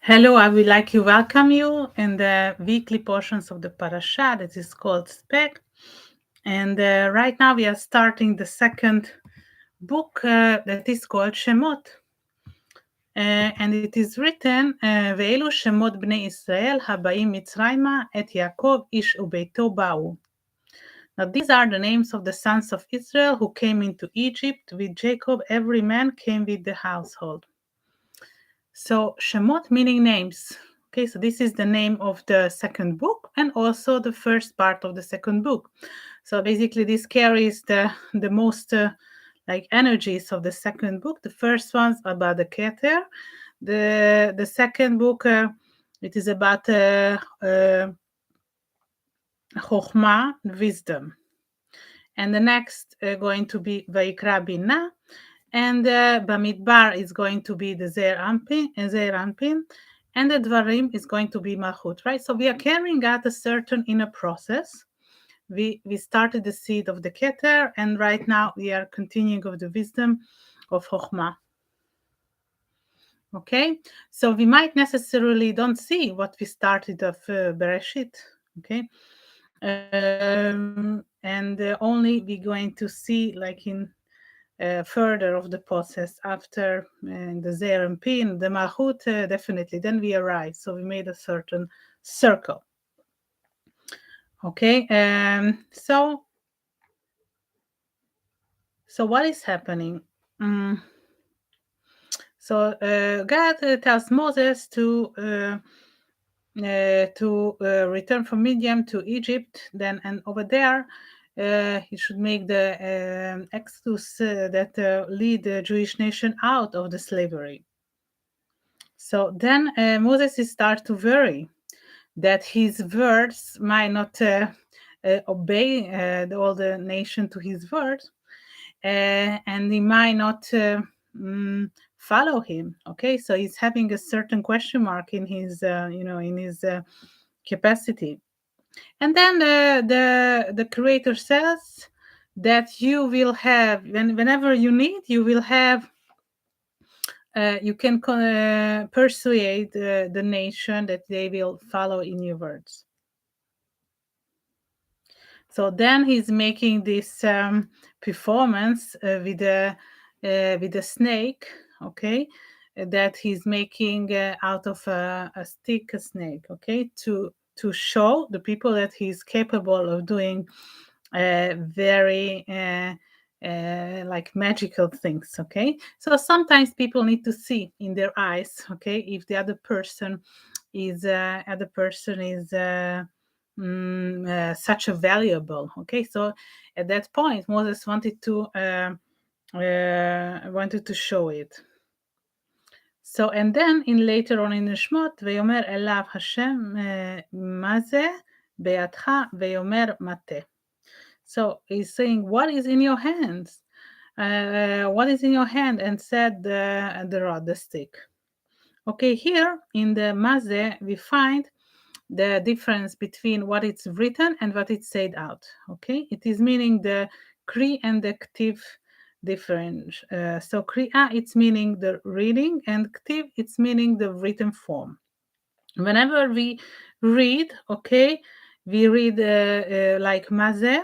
Hello, I would like to welcome you in the weekly portions of the parasha that is called Spec. And right now we are starting the second book that is called Shemot. And it is written, ואלו שמות בני ישראל הבאים מצרימה את יעקב איש וביתו באו. Now these are the names of the sons of Israel who came into Egypt with Jacob. Every man came with the household. So Shemot meaning names. Okay, so this is the name of the second book and also the first part of the second book. So basically this carries the most like energies of the second book. The first one's about the Keter. The second book, it is about Chokhmah, wisdom. And the next going to be Vayikra Binah. And Bamidbar is going to be the Zeir Anpin, and the Dvarim is going to be Malchut, right? So we are carrying out a certain inner process. We started the seed of the Keter, and right now we are continuing of the wisdom of Chokhmah. Okay, so we might necessarily don't see what we started of Bereshit. Okay, and only we're going to see like in further of the process after the Zeir and Pin, the Malchut, definitely. Then we arrive. So we made a certain circle. Okay, so what is happening? So God tells Moses to return from Midian to Egypt. Then and over there, he should make the exodus that lead the Jewish nation out of the slavery. So then Moses starts to worry that his words might not obey all the nation to his words, and he might not follow him. Okay, so he's having a certain question mark in his, in his capacity. And then the Creator says that you will have, whenever you need, you will have. You can persuade the nation that they will follow in your words. So then he's making this performance with a snake, okay, that he's making out of a stick, a snake, okay, to show the people that he's capable of doing very like magical things. Okay, so sometimes people need to see in their eyes, okay, if the other person is such a valuable. Okay, so at that point Moses wanted to show it. So and then in later on in the Shmot, ויאמר אליו השם מה זה בידך ויאמר מטה. So he's saying, what is in your hands? What is in your hand? And said the rod, the stick. Okay, here in the Mazeh, we find the difference between what it's written and what it's said out. Okay, it is meaning the Kri and the Ktiv difference. So Kri'a, it's meaning the reading, and Ktiv, it's meaning the written form. Whenever we read, okay, we read like Mazeh.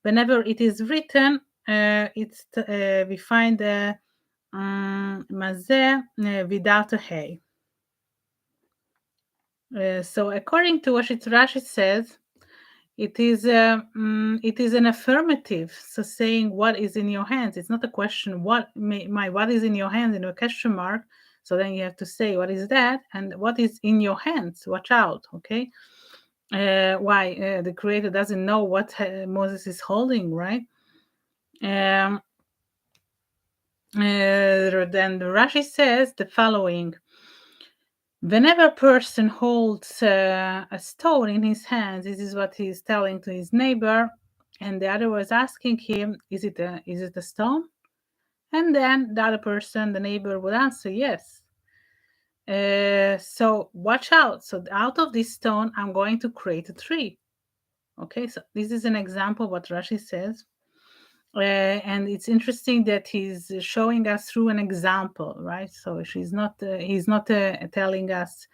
Whenever it is written, we find the Mazeh without a hey. So according to what Rashi says, it is an affirmative. So saying what is in your hands. It's not a question. What is in your hands in a question mark. So then you have to say what is that and what is in your hands. Watch out. Okay. Why the Creator doesn't know what Moses is holding, right? Then the Rashi says the following. Whenever a person holds a stone in his hands, this is what he's telling to his neighbor, and the other was asking him, is it a stone? And then the other person, the neighbor, would answer yes. So watch out. So out of this stone, I'm going to create a tree. Okay, so this is an example of what Rashi says. And it's interesting that he's showing us through an example, right? So he's not telling us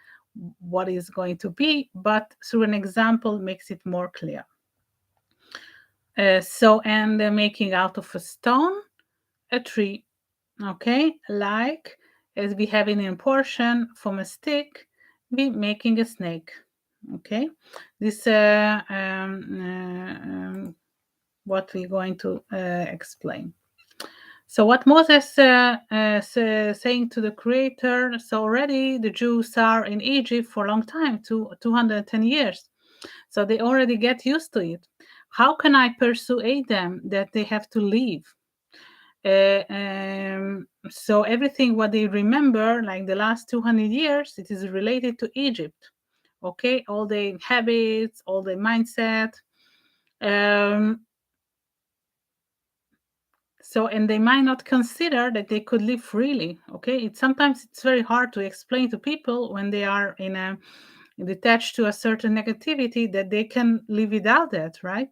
what is going to be, but through an example makes it more clear. And making out of a stone a tree, okay? Like as we have in portion from a stick, we making a snake, okay? This what we're going to explain. So what Moses saying to the Creator, so already the Jews are in Egypt for a long time, 210 years. So they already get used to it. How can I persuade them that they have to leave? So everything what they remember, like the last 200 years, it is related to Egypt. Okay, all the habits, all the mindset. So, and they might not consider that they could live freely. Okay, sometimes it's very hard to explain to people when they are in a detached to a certain negativity that they can live without that, right?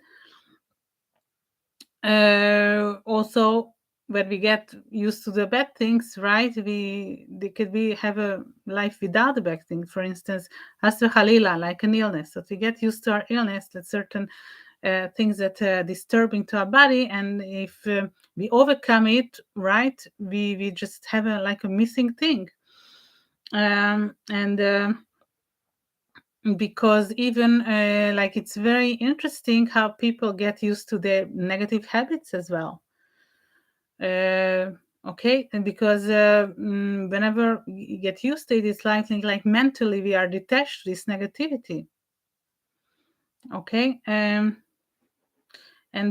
Also, when we get used to the bad things, right? They could be have a life without the bad thing. For instance, Hasra Khalila, like an illness. So if we get used to our illness, that certain things that are disturbing to our body, and if we overcome it, right, we just have like a missing thing. And because even like it's very interesting how people get used to their negative habits as well. Okay, and because whenever you get used to it, it's like mentally we are detached to this negativity. Okay, and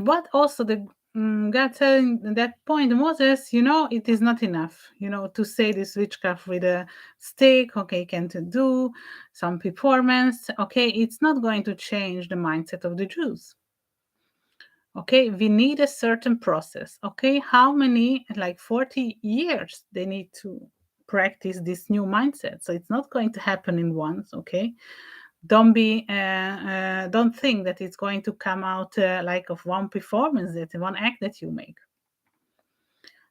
what also the God telling that point, Moses, it is not enough, to say this witchcraft with a stick. Okay, can to do some performance. Okay, it's not going to change the mindset of the Jews. Okay, we need a certain process. Okay, how many, like 40 years they need to practice this new mindset. So it's not going to happen in once. Okay, don't think that it's going to come out like of one performance, that one act that you make.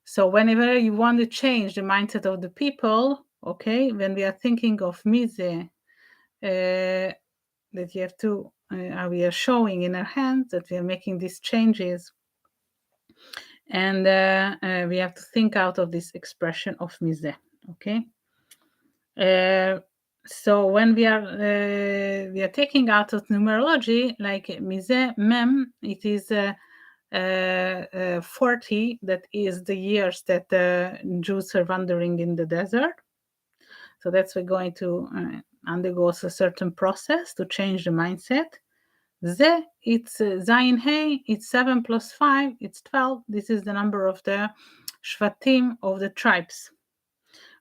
So whenever you want to change the mindset of the people, okay, when we are thinking of mise, that you have to we are showing in our hands that we are making these changes, and we have to think out of this expression of mise. Okay. So when we are taking out of numerology, like mise mem, it is 40. That is the years that the Jews are wandering in the desert. So that's we're going to undergo a certain process to change the mindset. Ze, it's Zayin Hey, it's 7 plus 5, it's 12. This is the number of the Shvatim, of the tribes.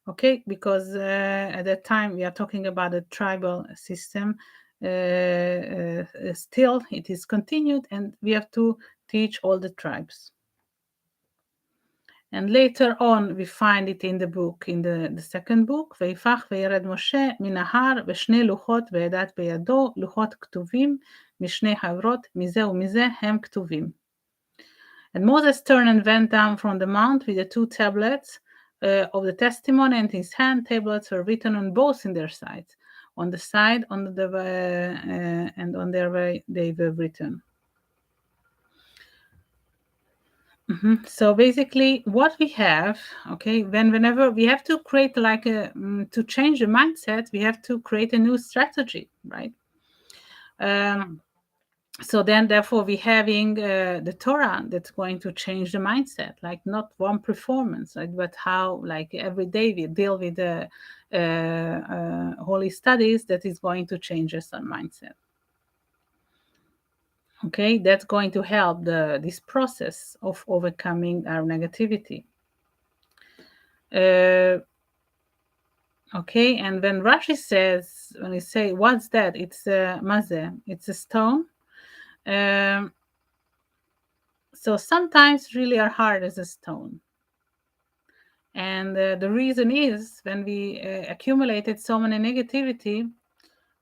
Okay, because at that time we are talking about a tribal system. Still, it is continued, and we have to teach all the tribes. And later on, we find it in the book, in the second book, ויפח וירד משה מן ההר ושני לוחות וידעת בידו, לוחות כתובים משני חברות, מזה ומזה הם כתובים. And Moses turned and went down from the mount with the two tablets of the testimony, and his hand tablets were written on both in their sides. On the side, on the and on their way they were written. So basically, what we have, okay, whenever we have to create like to change the mindset, we have to create a new strategy, right? So then, therefore, we having the Torah that's going to change the mindset, like not one performance, right, but how, like every day, we deal with the holy studies that is going to change us our mindset. Okay, that's going to help this process of overcoming our negativity. Okay, and when Rashi says, when he say, what's that? It's a mazeh, it's a stone. So sometimes really are hard as a stone. And the reason is when we accumulated so many negativity,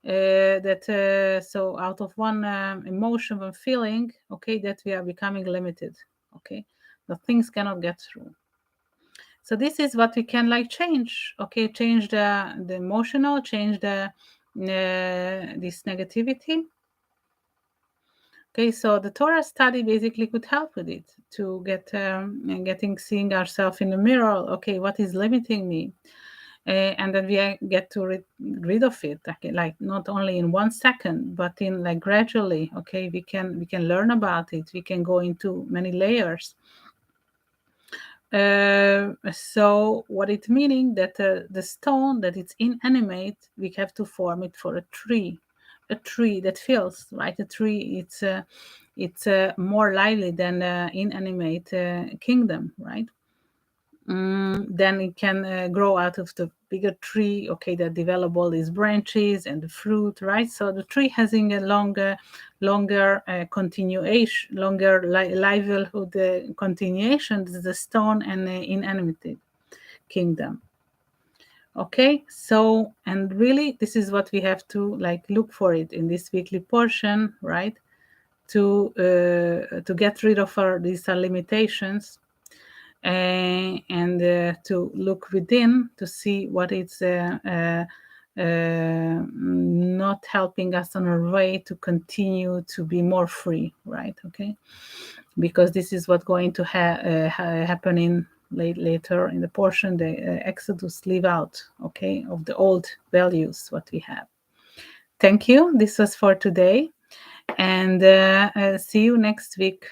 that so out of one emotion, one feeling, okay, that we are becoming limited. Okay, the things cannot get through. So this is what we can like change. Okay, change the emotional, change the this negativity. Okay, so the Torah study basically could help with it, to seeing ourselves in the mirror. Okay, what is limiting me? And then we get to rid of it, like not only in 1 second, but in like gradually. Okay, we can learn about it. We can go into many layers. So what it meaning that the stone that it's inanimate, we have to form it for a tree that feels, right? A tree, it's more lively than inanimate kingdom, right? Then it can grow out of the bigger tree, okay, that develop all these branches and the fruit, right? So the tree having a longer continuation, longer livelihood continuation is the stone and inanimate kingdom. Okay, so, and really this is what we have to like look for it in this weekly portion, right? To get rid of these limitations, and to look within to see what is not helping us on our way to continue to be more free, right? Okay, because this is what's going to happen in later in the portion, the Exodus leave out, okay, of the old values what we have. Thank you. This was for today, and see you next week.